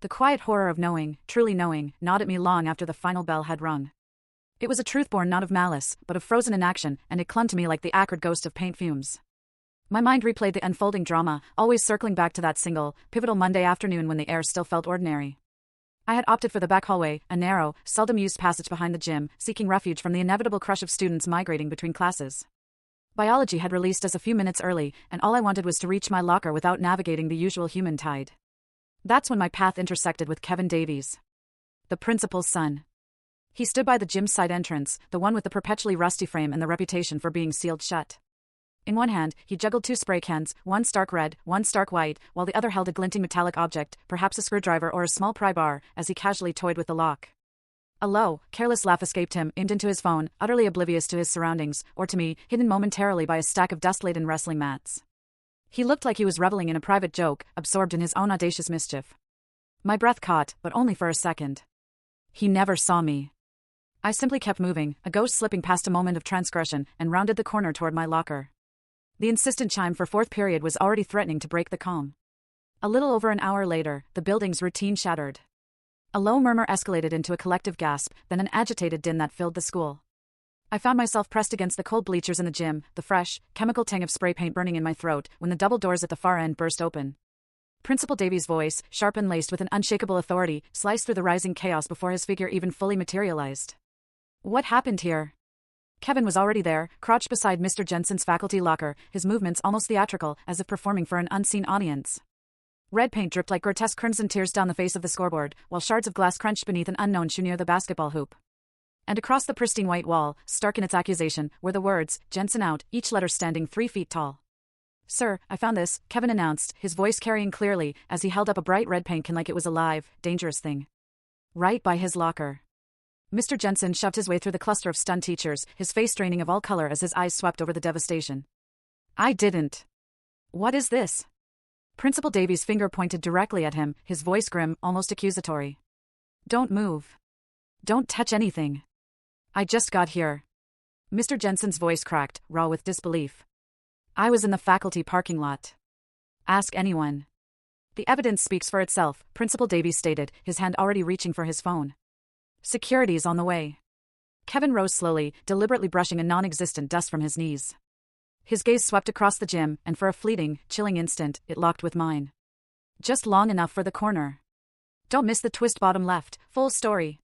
The quiet horror of knowing, truly knowing, gnawed at me long after the final bell had rung. It was a truth born not of malice, but of frozen inaction, and it clung to me like the acrid ghost of paint fumes. My mind replayed the unfolding drama, always circling back to that single, pivotal Monday afternoon when the air still felt ordinary. I had opted for the back hallway, a narrow, seldom-used passage behind the gym, seeking refuge from the inevitable crush of students migrating between classes. Biology had released us a few minutes early, and all I wanted was to reach my locker without navigating the usual human tide. That's when my path intersected with Kevin Davies, the principal's son. He stood by the gym's side entrance, the one with the perpetually rusty frame and the reputation for being sealed shut. In one hand, he juggled two spray cans, one stark red, one stark white, while the other held a glinting metallic object, perhaps a screwdriver or a small pry bar, as he casually toyed with the lock. A low, careless laugh escaped him, aimed into his phone, utterly oblivious to his surroundings, or to me, hidden momentarily by a stack of dust-laden wrestling mats. He looked like he was reveling in a private joke, absorbed in his own audacious mischief. My breath caught, but only for a second. He never saw me. I simply kept moving, a ghost slipping past a moment of transgression, and rounded the corner toward my locker. The insistent chime for fourth period was already threatening to break the calm. A little over an hour later, the building's routine shattered. A low murmur escalated into a collective gasp, then an agitated din that filled the school. I found myself pressed against the cold bleachers in the gym, the fresh, chemical tang of spray paint burning in my throat, when the double doors at the far end burst open. Principal Davies' voice, sharp and laced with an unshakable authority, sliced through the rising chaos before his figure even fully materialized. What happened here? Kevin was already there, crouched beside Mr. Jensen's faculty locker, his movements almost theatrical, as if performing for an unseen audience. Red paint dripped like grotesque crimson tears down the face of the scoreboard, while shards of glass crunched beneath an unknown shoe near the basketball hoop. And across the pristine white wall, stark in its accusation, were the words, Jensen out, each letter standing 3 feet tall. Sir, I found this, Kevin announced, his voice carrying clearly, as he held up a bright red paint can like it was a live, dangerous thing. Right by his locker. Mr. Jensen shoved his way through the cluster of stunned teachers, his face draining of all color as his eyes swept over the devastation. I didn't. What is this? Principal Davies' finger pointed directly at him, his voice grim, almost accusatory. Don't move. Don't touch anything. I just got here. Mr. Jensen's voice cracked, raw with disbelief. I was in the faculty parking lot. Ask anyone. The evidence speaks for itself, Principal Davies stated, his hand already reaching for his phone. Security's on the way. Kevin rose slowly, deliberately brushing a non-existent dust from his knees. His gaze swept across the gym, and for a fleeting, chilling instant, it locked with mine. Just long enough for the corner. Don't miss the twist bottom left, full story.